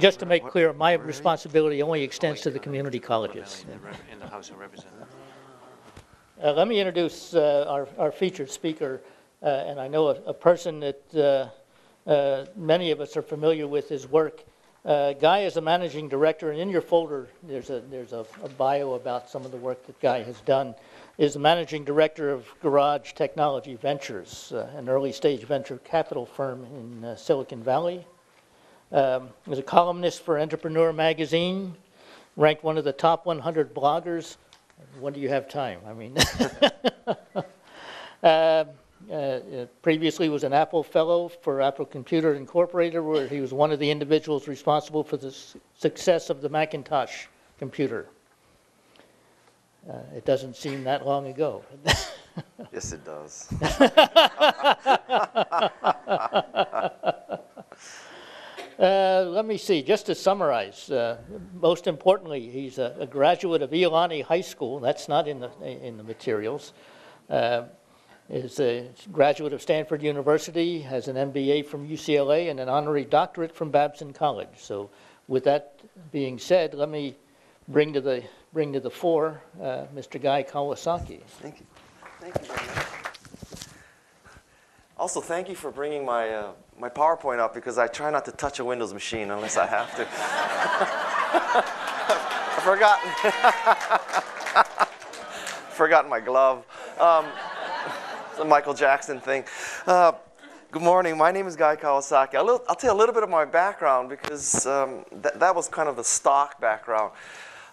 Just to make clear, my responsibility only extends to the community colleges. In the House of Representatives. Let me introduce our featured speaker, and I know a person that many of us are familiar with his work. Guy is a managing director, and in your folder there's a bio about some of the work that Guy has done. Is the managing director of Garage Technology Ventures, an early stage venture capital firm in Silicon Valley. Was a columnist for Entrepreneur magazine, ranked one of the top 100 bloggers. When do you have time? I mean, previously was an Apple Fellow for Apple Computer Incorporated, where he was one of the individuals responsible for the success of the Macintosh computer. It doesn't seem that long ago. Yes, it does. Let me see, just to summarize, most importantly, he's a graduate of Iolani High School. That's not in the materials. Is a graduate of Stanford University, has an MBA from UCLA, and an honorary doctorate from Babson College. So with that being said, let me bring to the fore Mr. Guy Kawasaki. Thank you. Thank you very much. Also, thank you for bringing my my PowerPoint up, because I try not to touch a Windows machine unless I have to. I've forgotten my glove. It's a Michael Jackson thing. Good morning. My name is Guy Kawasaki. I'll tell you a little bit of my background, because that was kind of the stock background.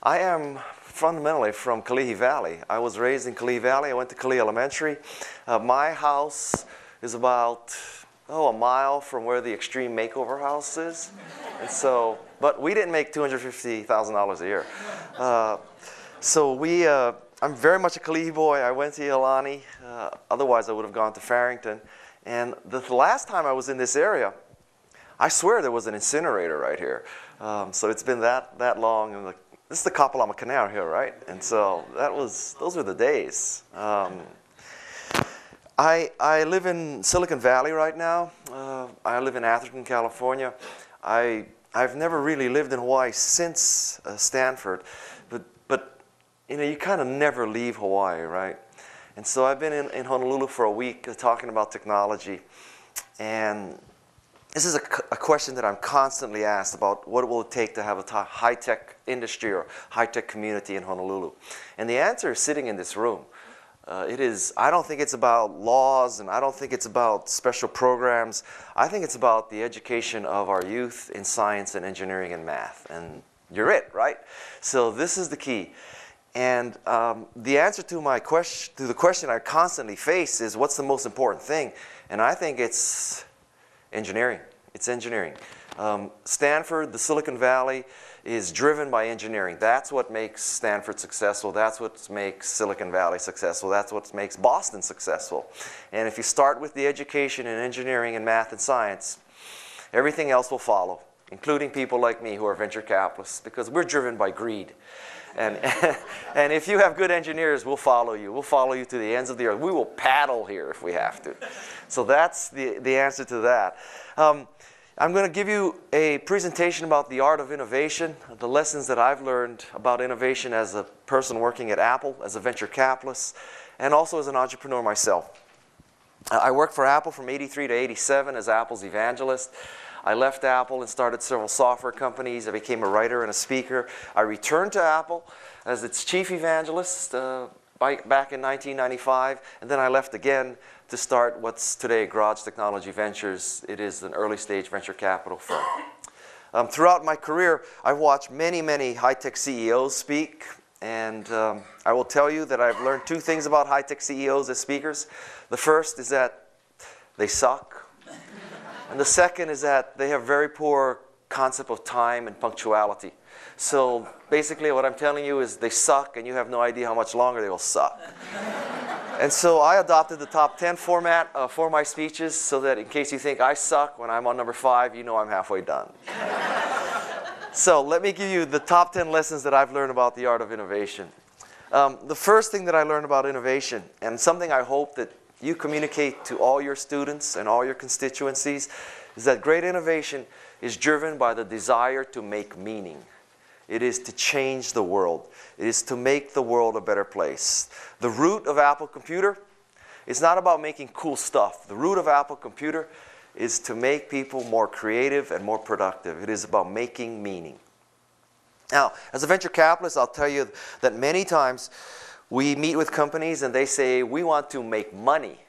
I am fundamentally from Kalihi Valley. I was raised in Kalihi Valley. I went to Kalihi Elementary. My house is about a mile from where the Extreme Makeover house is. And so, but we didn't make $250,000 a year. I'm very much a Kalihi boy. I went to Iolani. Otherwise, I would have gone to Farrington. And the last time I was in this area, I swear there was an incinerator right here. So it's been that long. And this is the Kapalama Canal here, right? And so those were the days. I live in Silicon Valley right now. I live in Atherton, California. I've never really lived in Hawaii since Stanford, but you know, you kind of never leave Hawaii, right? And so I've been in Honolulu for a week talking about technology, and this is a question that I'm constantly asked about: what will it take to have a high-tech industry or high-tech community in Honolulu? And the answer is sitting in this room. I don't think it's about laws, and I don't think it's about special programs. I think it's about the education of our youth in science and engineering and math. And you're it, right? So this is the key. And the answer to the question I constantly face is, what's the most important thing? And I think it's engineering. It's engineering. Stanford, the Silicon Valley, is driven by engineering. That's what makes Stanford successful. That's what makes Silicon Valley successful. That's what makes Boston successful. And if you start with the education in engineering and math and science, everything else will follow, including people like me who are venture capitalists, because we're driven by greed. And if you have good engineers, we'll follow you. We'll follow you to the ends of the earth. We will paddle here if we have to. So that's the answer to that. I'm going to give you a presentation about the art of innovation, the lessons that I've learned about innovation as a person working at Apple, as a venture capitalist, and also as an entrepreneur myself. I worked for Apple from '83 to '87 as Apple's evangelist. I left Apple and started several software companies. I became a writer and a speaker. I returned to Apple as its chief evangelist back in 1995, and then I left again to start what's today Garage Technology Ventures. It is an early stage venture capital firm. Throughout my career, I've watched many, many high-tech CEOs speak, and I will tell you that I've learned two things about high-tech CEOs as speakers. The first is that they suck, and the second is that they have very poor concept of time and punctuality. So basically what I'm telling you is they suck, and you have no idea how much longer they will suck. And so I adopted the top 10 format for my speeches, so that in case you think I suck when I'm on number 5, you know I'm halfway done. So let me give you the top 10 lessons that I've learned about the art of innovation. The first thing that I learned about innovation, and something I hope that you communicate to all your students and all your constituencies is that great innovation is driven by the desire to make meaning. It is to change the world. It is to make the world a better place. The root of Apple Computer is not about making cool stuff. The root of Apple Computer is to make people more creative and more productive. It is about making meaning. Now, as a venture capitalist, I'll tell you that many times we meet with companies and they say, we want to make money.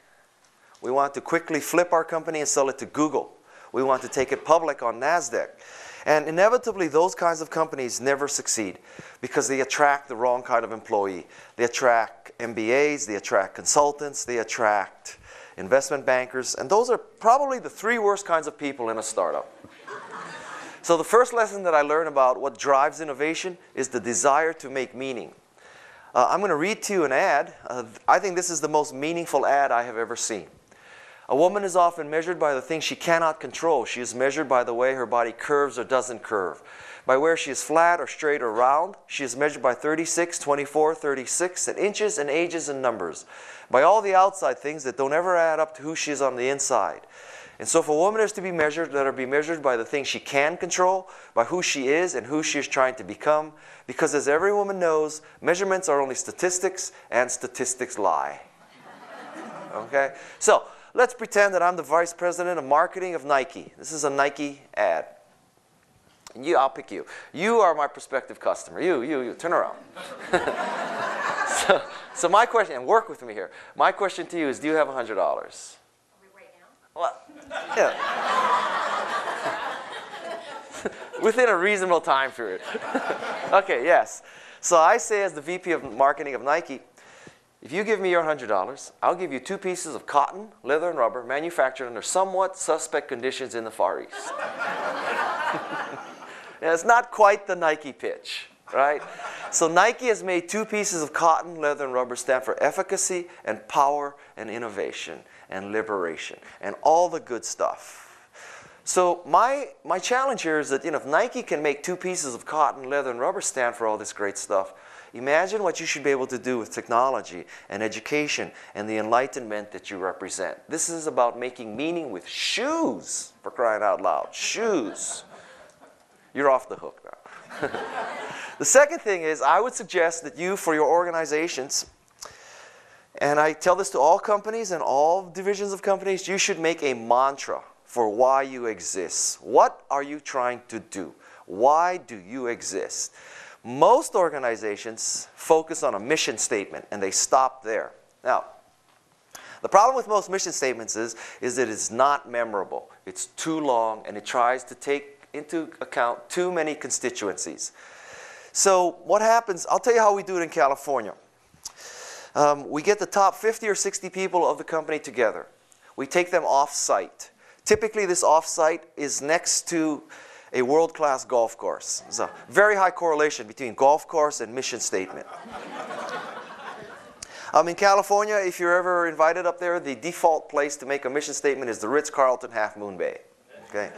We want to quickly flip our company and sell it to Google. We want to take it public on NASDAQ. And inevitably, those kinds of companies never succeed because they attract the wrong kind of employee. They attract MBAs, they attract consultants, they attract investment bankers, and those are probably the 3 worst kinds of people in a startup. So the first lesson that I learned about what drives innovation is the desire to make meaning. I'm going to read to you an ad. I think this is the most meaningful ad I have ever seen. A woman is often measured by the things she cannot control. She is measured by the way her body curves or doesn't curve. By where she is flat or straight or round. She is measured by 36, 24, 36, and inches and ages and numbers. By all the outside things that don't ever add up to who she is on the inside. And so if a woman is to be measured, let her be measured by the things she can control, by who she is and who she is trying to become. Because as every woman knows, measurements are only statistics, and statistics lie. Okay? So, let's pretend that I'm the vice president of marketing of Nike. This is a Nike ad. I'll pick you. You are my prospective customer. You, turn around. so my question, and work with me here. My question to you is, do you have $100? Right now? Well, yeah. Within a reasonable time period. Okay, yes. So I say as the VP of marketing of Nike, if you give me your $100, I'll give you 2 pieces of cotton, leather, and rubber manufactured under somewhat suspect conditions in the Far East. Now, it's not quite the Nike pitch, right? So Nike has made 2 pieces of cotton, leather, and rubber stand for efficacy and power and innovation and liberation and all the good stuff. So my challenge here is that, if Nike can make 2 pieces of cotton, leather, and rubber stand for all this great stuff, imagine what you should be able to do with technology and education and the enlightenment that you represent. This is about making meaning with shoes, for crying out loud. Shoes. You're off the hook now. The second thing is, I would suggest that you, for your organizations, and I tell this to all companies and all divisions of companies, you should make a mantra for why you exist. What are you trying to do? Why do you exist? Most organizations focus on a mission statement, and they stop there. Now, the problem with most mission statements is that it's not memorable. It's too long, and it tries to take into account too many constituencies. So what happens, I'll tell you how we do it in California. We get the top 50 or 60 people of the company together. We take them off-site. Typically, this off-site is next to a world-class golf course. There's a very high correlation between golf course and mission statement. In California, if you're ever invited up there, the default place to make a mission statement is the Ritz-Carlton Half Moon Bay. Okay?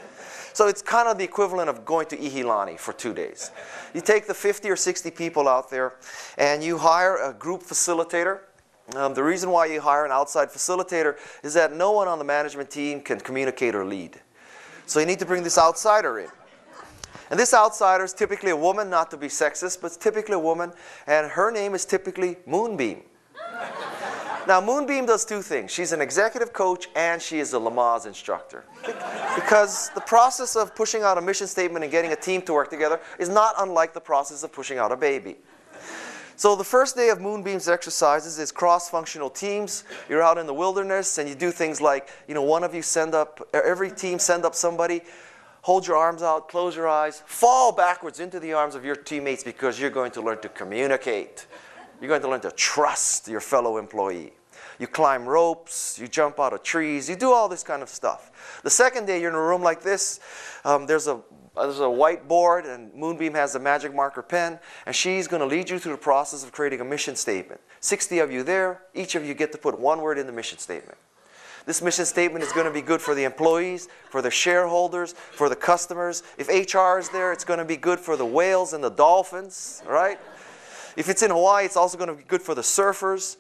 So it's kind of the equivalent of going to Ihilani for 2 days. You take the 50 or 60 people out there, and you hire a group facilitator. The reason why you hire an outside facilitator is that no one on the management team can communicate or lead. So you need to bring this outsider in. And this outsider is typically a woman, not to be sexist, but it's typically a woman, and her name is typically Moonbeam. Now, Moonbeam does 2 things. She's an executive coach, and she is a Lamaze instructor. Because the process of pushing out a mission statement and getting a team to work together is not unlike the process of pushing out a baby. So the first day of Moonbeam's exercises is cross-functional teams. You're out in the wilderness, and you do things like, one of you every team send up somebody, hold your arms out, close your eyes, fall backwards into the arms of your teammates because you're going to learn to communicate. You're going to learn to trust your fellow employee. You climb ropes, you jump out of trees, you do all this kind of stuff. The second day, you're in a room like this. There's a whiteboard, and Moonbeam has a magic marker pen, and she's going to lead you through the process of creating a mission statement. 60 of you there, each of you get to put 1 word in the mission statement. This mission statement is going to be good for the employees, for the shareholders, for the customers. If HR is there, it's going to be good for the whales and the dolphins, right? If it's in Hawaii, it's also going to be good for the surfers.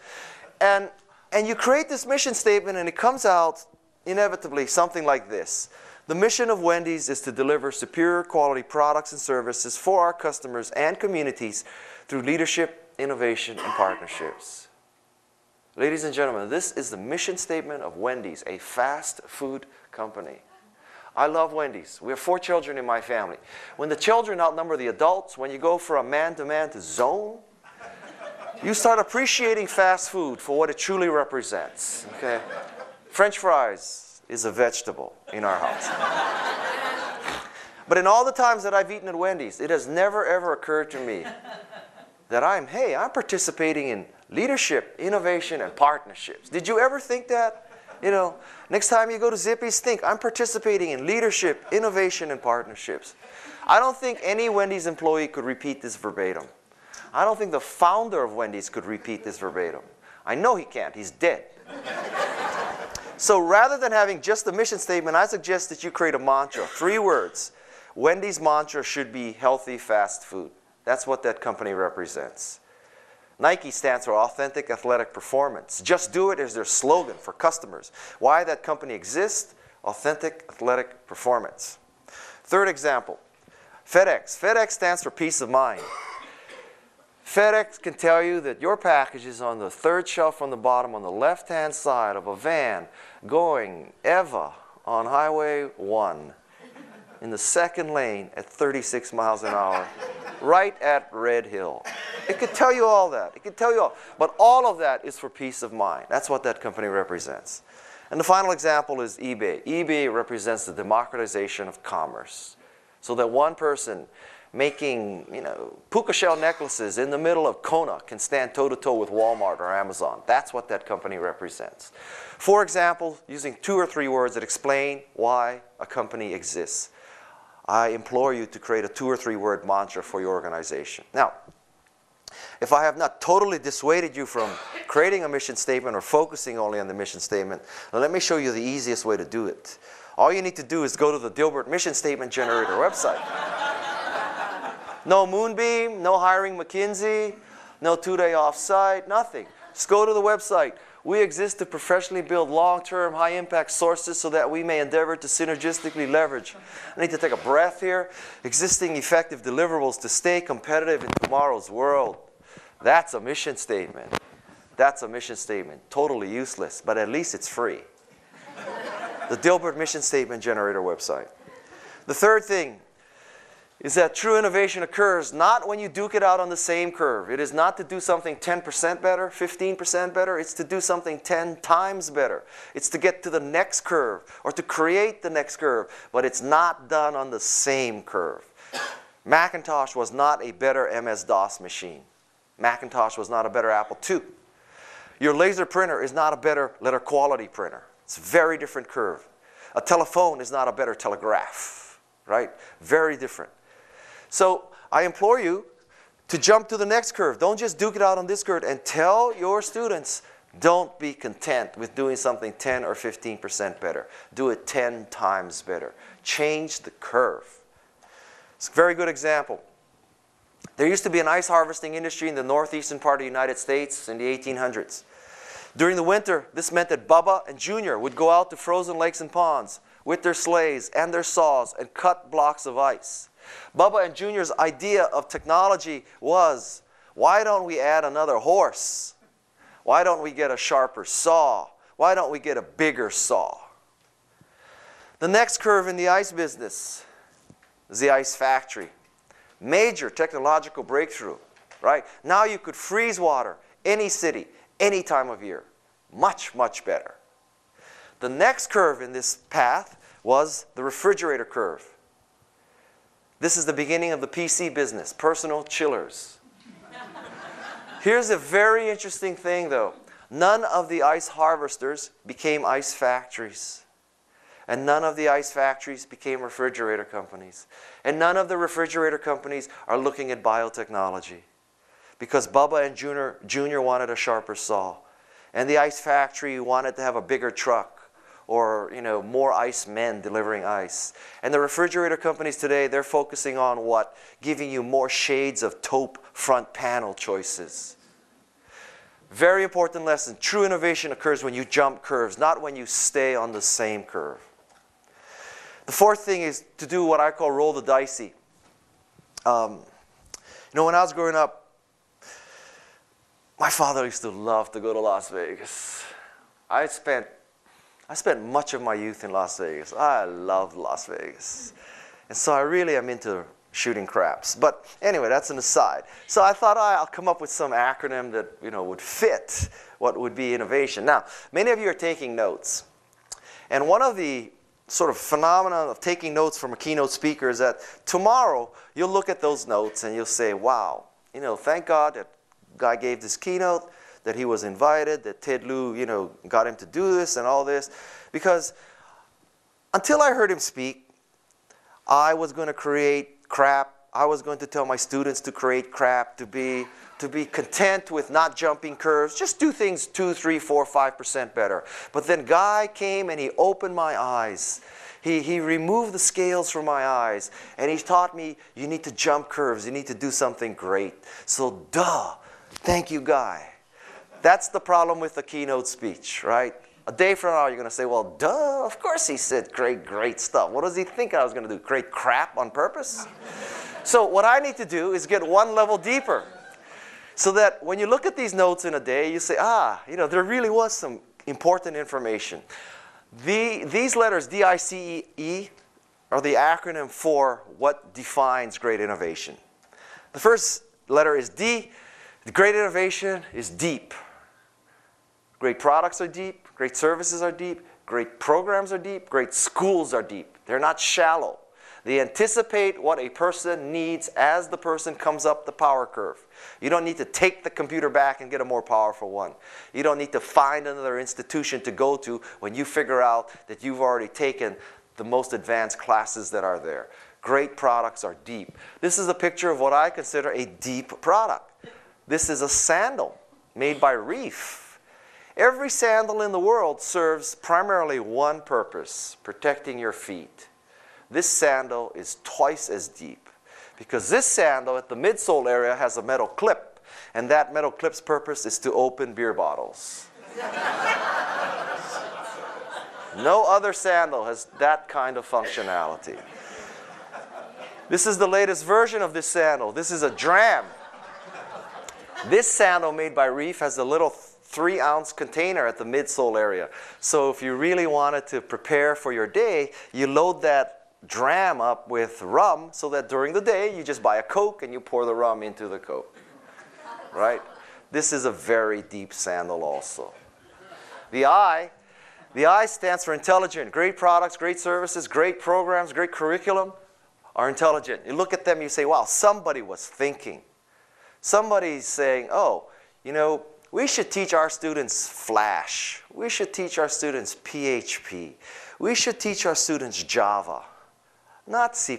And And you create this mission statement, and it comes out inevitably something like this. The mission of Wendy's is to deliver superior quality products and services for our customers and communities through leadership, innovation, and partnerships. Ladies and gentlemen, this is the mission statement of Wendy's, a fast food company. I love Wendy's. We have 4 children in my family. When the children outnumber the adults, when you go from man-to-man to zone, you start appreciating fast food for what it truly represents. Okay? French fries is a vegetable in our house. But in all the times that I've eaten at Wendy's, it has never ever occurred to me that I'm participating in leadership, innovation, and partnerships. Did you ever think that? You know, next time you go to Zippy's, think, I'm participating in leadership, innovation, and partnerships. I don't think any Wendy's employee could repeat this verbatim. I don't think the founder of Wendy's could repeat this verbatim. I know he can't. He's dead. So rather than having just a mission statement, I suggest that you create a mantra, 3 words. Wendy's mantra should be healthy fast food. That's what that company represents. Nike stands for Authentic Athletic Performance. Just Do It is their slogan for customers. Why that company exists? Authentic Athletic Performance. 3rd example, FedEx. FedEx stands for peace of mind. FedEx can tell you that your package is on the 3rd shelf from the bottom on the left-hand side of a van going EVA on Highway 1 in the 2nd lane at 36 miles an hour, right at Red Hill. It could tell you all that. It could tell you all. But all of that is for peace of mind. That's what that company represents. And the final example is eBay. eBay represents the democratization of commerce. So that one person making, puka shell necklaces in the middle of Kona can stand toe-to-toe with Walmart or Amazon. That's what that company represents. For example, using 2 or 3 words that explain why a company exists. I implore you to create a 2 or 3 word mantra for your organization. Now, if I have not totally dissuaded you from creating a mission statement or focusing only on the mission statement, let me show you the easiest way to do it. All you need to do is go to the Dilbert Mission Statement Generator website. No Moonbeam, no hiring McKinsey, no 2-day off-site, nothing. Just go to the website. We exist to professionally build long-term, high-impact sources so that we may endeavor to synergistically leverage. I need to take a breath here. Existing effective deliverables to stay competitive in tomorrow's world. That's a mission statement. That's a mission statement. Totally useless, but at least it's free. The Dilbert Mission Statement Generator website. The 3rd thing is that true innovation occurs not when you duke it out on the same curve. It is not to do something 10% better, 15% better. It's to do something 10 times better. It's to get to the next curve or to create the next curve, but it's not done on the same curve. Macintosh was not a better MS-DOS machine. Macintosh was not a better Apple II. Your laser printer is not a better letter quality printer. It's a very different curve. A telephone is not a better telegraph, right? Very different. So I implore you to jump to the next curve. Don't just duke it out on this curve, and tell your students, don't be content with doing something 10 or 15% better. Do it 10 times better. Change the curve. It's a very good example. There used to be an ice harvesting industry in the northeastern part of the United States in the 1800s. During the winter, this meant that Bubba and Junior would go out to frozen lakes and ponds with their sleighs and their saws and cut blocks of ice. Bubba and Junior's idea of technology was, why don't we add another horse? Why don't we get a sharper saw? Why don't we get a bigger saw? The next curve in the ice business is the ice factory. Major technological breakthrough, right? Now you could freeze water, any city, any time of year. Much, much better. The next curve in this path was the refrigerator curve. This is the beginning of the PC business, personal chillers. Here's a very interesting thing, though. None of the ice harvesters became ice factories. And none of the ice factories became refrigerator companies. And none of the refrigerator companies are looking at biotechnology. Because Bubba and Junior wanted a sharper saw. And the ice factory wanted to have a bigger truck. Or, more ice men delivering ice. And the refrigerator companies today, they're focusing on what? Giving you more shades of taupe front panel choices. Very important lesson. True innovation occurs when you jump curves, not when you stay on the same curve. The fourth thing is to do what I call roll the DICEE. You know, when I was growing up, my father used to love to go to Las Vegas. I spent much of my youth in Las Vegas. I loved Las Vegas. And so I really am into shooting craps. But anyway, that's an aside. So I thought, I'll come up with some acronym that, you know, would fit what would be innovation. Now, many of you are taking notes. And one of the sort of phenomenon of taking notes from a keynote speaker is that tomorrow you'll look at those notes and you'll say, wow, you know, thank God that Guy gave this keynote, that he was invited, that Ted Lieu, you know, got him to do this and all this. Because until I heard him speak, I was going to create crap. I was going to tell my students to create crap, to be content with not jumping curves. Just do things 2, 3, 4, 5% better. But then Guy came and he opened my eyes. He removed the scales from my eyes. And he taught me, you need to jump curves. You need to do something great. So duh, thank you, Guy. That's the problem with the keynote speech, right? A day from now, you're going to say, well, duh, of course he said great stuff. What does he think I was going to do? Create crap on purpose? So what I need to do is get one level deeper. So that when you look at these notes in a day, you say, you know, there really was some important information. These letters, DICEE, are the acronym for what defines great innovation. The first letter is D. Great innovation is deep. Great products are deep. Great services are deep. Great programs are deep. Great schools are deep. They're not shallow. They anticipate what a person needs as the person comes up the power curve. You don't need to take the computer back and get a more powerful one. You don't need to find another institution to go to when you figure out that you've already taken the most advanced classes that are there. Great products are deep. This is a picture of what I consider a deep product. This is a sandal made by Reef. Every sandal in the world serves primarily one purpose, protecting your feet. This sandal is twice as deep because this sandal at the midsole area has a metal clip, and that metal clip's purpose is to open beer bottles. No other sandal has that kind of functionality. This is the latest version of this sandal. This is a dram. This sandal made by Reef has a little 3-ounce container at the midsole area. So if you really wanted to prepare for your day, you load that dram up with rum so that during the day you just buy a Coke and you pour the rum into the Coke. Right? This is a very deep sandal also. The I stands for intelligent. Great products, great services, great programs, great curriculum are intelligent. You look at them, you say, wow, somebody was thinking. Somebody's saying, oh, you know, we should teach our students Flash. We should teach our students PHP. We should teach our students Java. Not C++,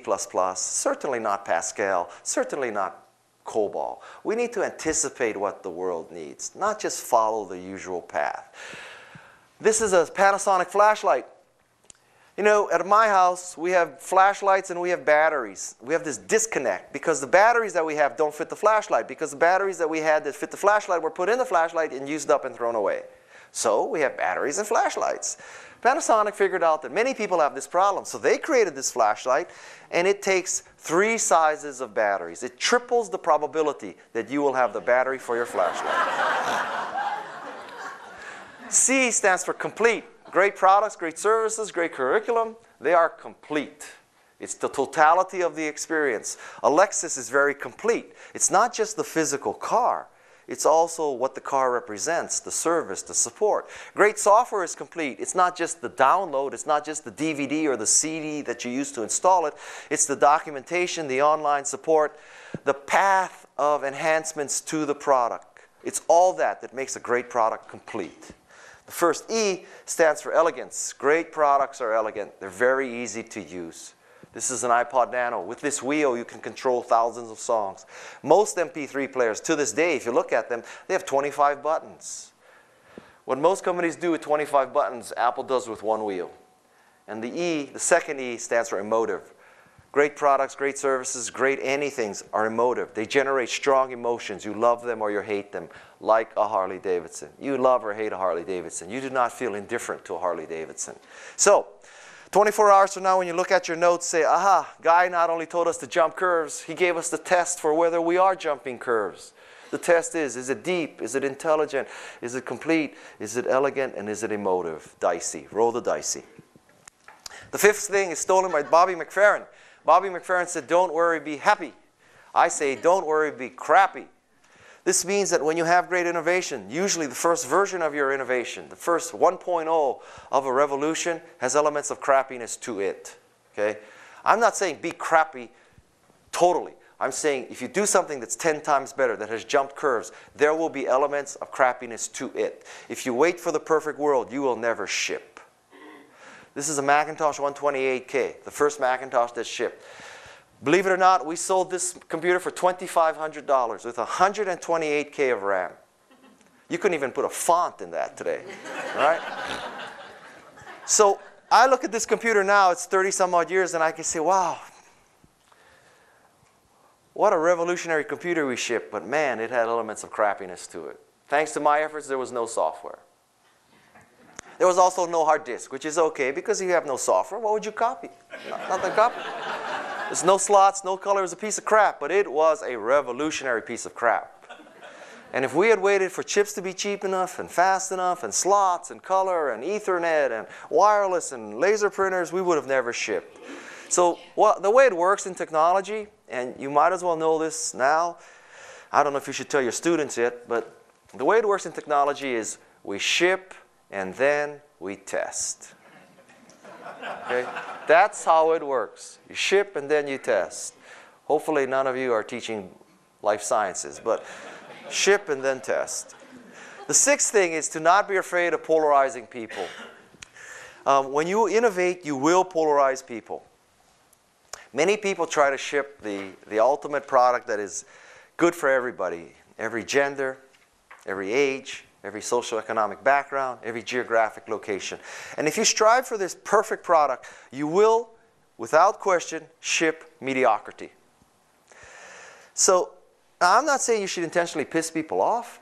certainly not Pascal, certainly not COBOL. We need to anticipate what the world needs, not just follow the usual path. This is a Panasonic flashlight. You know, at my house, we have flashlights and we have batteries. We have this disconnect because the batteries that we have don't fit the flashlight because the batteries that we had that fit the flashlight were put in the flashlight and used up and thrown away. So we have batteries and flashlights. Panasonic figured out that many people have this problem, so they created this flashlight, and it takes 3 sizes of batteries. It triples the probability that you will have the battery for your flashlight. C stands for complete. Great products, great services, great curriculum, they are complete. It's the totality of the experience. A Lexus is very complete. It's not just the physical car. It's also what the car represents, the service, the support. Great software is complete. It's not just the download. It's not just the DVD or the CD that you use to install it. It's the documentation, the online support, the path of enhancements to the product. It's all that makes a great product complete. The first E stands for elegance. Great products are elegant. They're very easy to use. This is an iPod Nano. With this wheel, you can control thousands of songs. Most MP3 players, to this day, if you look at them, they have 25 buttons. What most companies do with 25 buttons, Apple does with one wheel. And the second E stands for emotive. Great products, great services, great anythings are emotive. They generate strong emotions. You love them or you hate them, like a Harley-Davidson. You love or hate a Harley-Davidson. You do not feel indifferent to a Harley-Davidson. So, 24 hours from now, when you look at your notes, say, aha, Guy not only told us to jump curves, he gave us the test for whether we are jumping curves. The test is it deep? Is it intelligent? Is it complete? Is it elegant? And is it emotive? DICEE. Roll the DICEE. The fifth thing is stolen by Bobby McFerrin. Bobby McFerrin said, don't worry, be happy. I say, don't worry, be crappy. This means that when you have great innovation, usually the first version of your innovation, the first 1.0 of a revolution has elements of crappiness to it. Okay? I'm not saying be crappy totally. I'm saying if you do something that's 10 times better, that has jumped curves, there will be elements of crappiness to it. If you wait for the perfect world, you will never ship. This is a Macintosh 128K, the first Macintosh that shipped. Believe it or not, we sold this computer for $2,500 with 128K of RAM. You couldn't even put a font in that today, right? So I look at this computer now, it's 30 some odd years, and I can say, wow, what a revolutionary computer we shipped, but man, it had elements of crappiness to it. Thanks to my efforts, there was no software. There was also no hard disk, which is okay, because if you have no software, what would you copy? Nothing to copy. There's no slots, no color. It was a piece of crap, but it was a revolutionary piece of crap. And if we had waited for chips to be cheap enough and fast enough and slots and color and Ethernet and wireless and laser printers, we would have never shipped. So the way it works in technology, and you might as well know this now, I don't know if you should tell your students yet, but the way it works in technology is we ship and then we test. Okay? That's how it works. You ship and then you test. Hopefully none of you are teaching life sciences, but ship and then test. The sixth thing is to not be afraid of polarizing people. When you innovate, you will polarize people. Many people try to ship the ultimate product that is good for everybody, every gender, every age, every socioeconomic background, every geographic location. And if you strive for this perfect product, you will, without question, ship mediocrity. So, I'm not saying you should intentionally piss people off,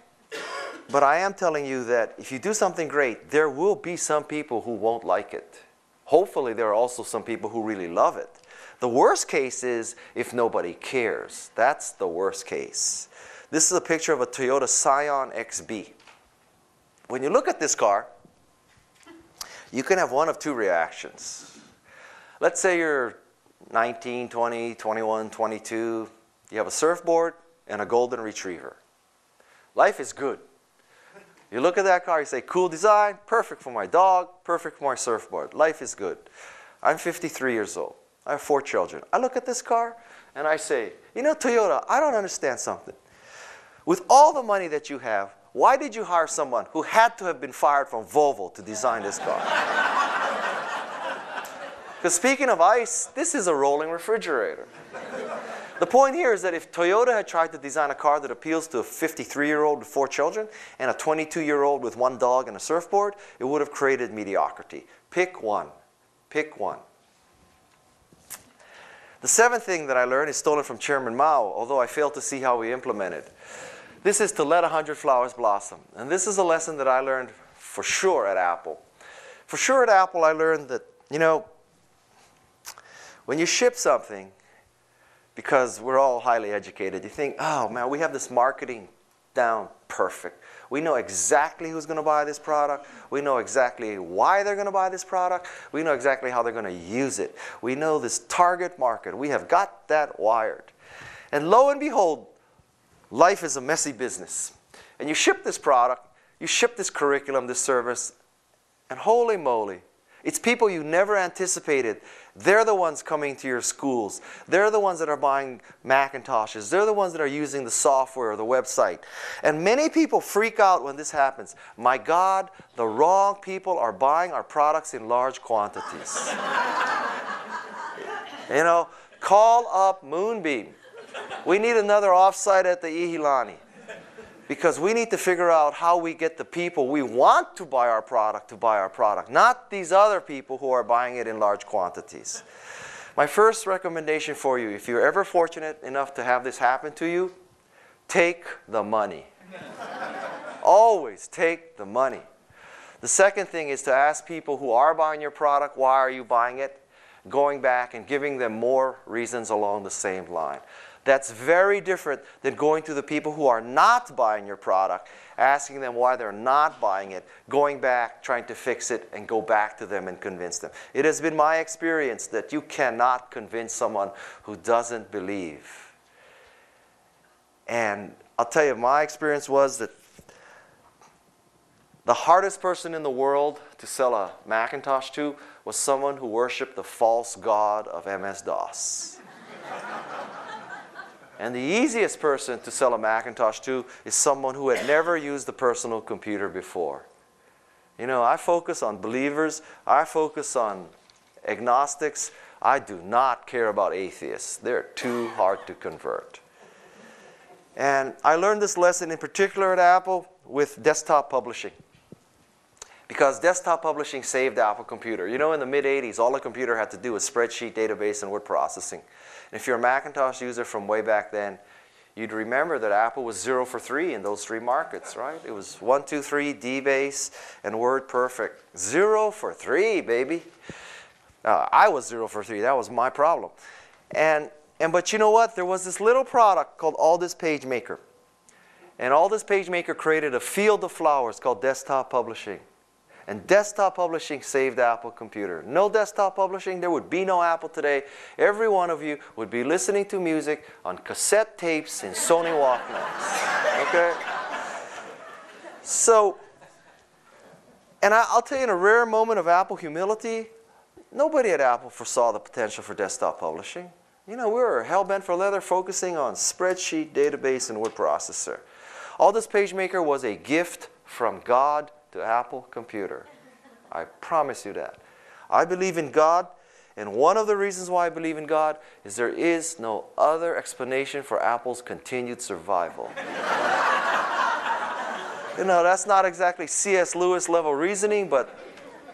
but I am telling you that if you do something great, there will be some people who won't like it. Hopefully, there are also some people who really love it. The worst case is if nobody cares. That's the worst case. This is a picture of a Toyota Scion XB. When you look at this car, you can have one of two reactions. Let's say you're 19, 20, 21, 22. You have a surfboard and a golden retriever. Life is good. You look at that car, you say, cool design, perfect for my dog, perfect for my surfboard. Life is good. I'm 53 years old. I have 4 children. I look at this car and I say, you know, Toyota, I don't understand something. With all the money that you have, why did you hire someone who had to have been fired from Volvo to design this car? Because speaking of ice, this is a rolling refrigerator. The point here is that if Toyota had tried to design a car that appeals to a 53-year-old with 4 children and a 22-year-old with 1 dog and a surfboard, it would have created mediocrity. Pick one. Pick one. The seventh thing that I learned is stolen from Chairman Mao, although I failed to see how he implemented. This is to let 100 flowers blossom. And this is a lesson that I learned for sure at Apple. For sure at Apple, I learned that, you know, when you ship something, because we're all highly educated, you think, oh man, we have this marketing down perfect. We know exactly who's going to buy this product. We know exactly why they're going to buy this product. We know exactly how they're going to use it. We know this target market. We have got that wired. And lo and behold, life is a messy business. And you ship this product, you ship this curriculum, this service, and holy moly, it's people you never anticipated. They're the ones coming to your schools. They're the ones that are buying Macintoshes. They're the ones that are using the software or the website. And many people freak out when this happens. My God, the wrong people are buying our products in large quantities. You know, call up Moonbeam. We need another offsite at the Ihilani. Because we need to figure out how we get the people we want to buy our product, not these other people who are buying it in large quantities. My first recommendation for you, if you're ever fortunate enough to have this happen to you, take the money. Always take the money. The second thing is to ask people who are buying your product, why are you buying it? Going back and giving them more reasons along the same line. That's very different than going to the people who are not buying your product, asking them why they're not buying it, going back, trying to fix it, and go back to them and convince them. It has been my experience that you cannot convince someone who doesn't believe. And I'll tell you, my experience was that the hardest person in the world to sell a Macintosh to was someone who worshipped the false god of MS-DOS. And the easiest person to sell a Macintosh to is someone who had never used a personal computer before. You know, I focus on believers. I focus on agnostics. I do not care about atheists. They're too hard to convert. And I learned this lesson in particular at Apple with desktop publishing. Because desktop publishing saved the Apple computer. You know, in the mid-'80s, all the computer had to do was spreadsheet, database, and word processing. And if you're a Macintosh user from way back then, you'd remember that Apple was 0 for 3 in those 3 markets, right? It was 1, 2, 3, DBase, and WordPerfect. 0 for 3, baby. I was 0 for 3. That was my problem. But you know what? There was this little product called All This PageMaker. And All This PageMaker created a field of flowers called desktop publishing. And desktop publishing saved the Apple computer. No desktop publishing, there would be no Apple today. Every one of you would be listening to music on cassette tapes and Sony Walkmans. Okay? So, and I'll tell you, in a rare moment of Apple humility, nobody at Apple foresaw the potential for desktop publishing. You know, we were hell-bent for leather, focusing on spreadsheet, database, and word processor. All This PageMaker was a gift from God to Apple computer. I promise you that. I believe in God, and one of the reasons why I believe in God is there is no other explanation for Apple's continued survival. You know, that's not exactly C.S. Lewis level reasoning, but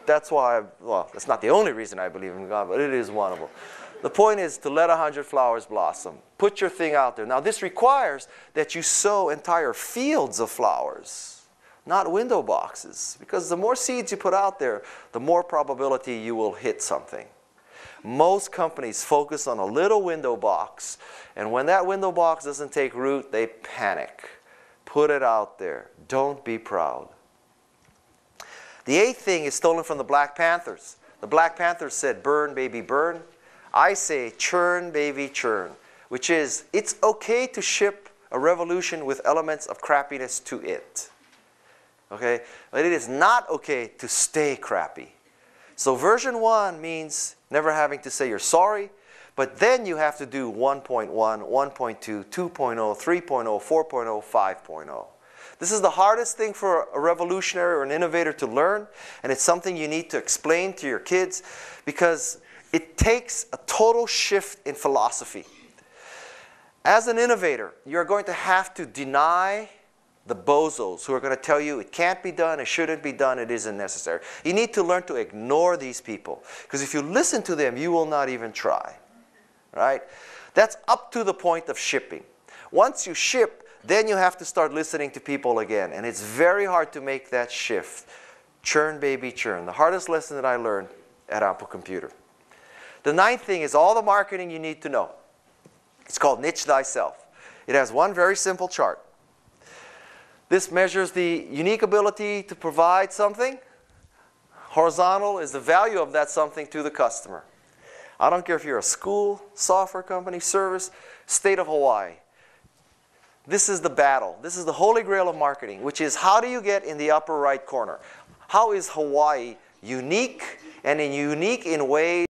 that's why, well, that's not the only reason I believe in God, but it is one of them. The point is to let 100 flowers blossom. Put your thing out there. Now, this requires that you sow entire fields of flowers, not window boxes, because the more seeds you put out there, the more probability you will hit something. Most companies focus on a little window box, and when that window box doesn't take root, they panic. Put it out there. Don't be proud. The 8th thing is stolen from the Black Panthers. The Black Panthers said, "Burn, baby, burn." I say, "Churn, baby, churn," which is, it's okay to ship a revolution with elements of crappiness to it. Okay? But it is not okay to stay crappy. So version 1 means never having to say you're sorry, but then you have to do 1.1, 1.2, 2.0, 3.0, 4.0, 5.0. This is the hardest thing for a revolutionary or an innovator to learn, and it's something you need to explain to your kids because it takes a total shift in philosophy. As an innovator, you're going to have to deny the bozos who are going to tell you it can't be done, it shouldn't be done, it isn't necessary. You need to learn to ignore these people, because if you listen to them, you will not even try. Right? That's up to the point of shipping. Once you ship, then you have to start listening to people again, and it's very hard to make that shift. Churn, baby, churn. The hardest lesson that I learned at Apple Computer. The 9th thing is all the marketing you need to know. It's called Niche Thyself. It has one very simple chart. This measures the unique ability to provide something. Horizontal is the value of that something to the customer. I don't care if you're a school, software company, service, state of Hawaii. This is the battle. This is the holy grail of marketing, which is how do you get in the upper right corner? How is Hawaii unique, and unique in ways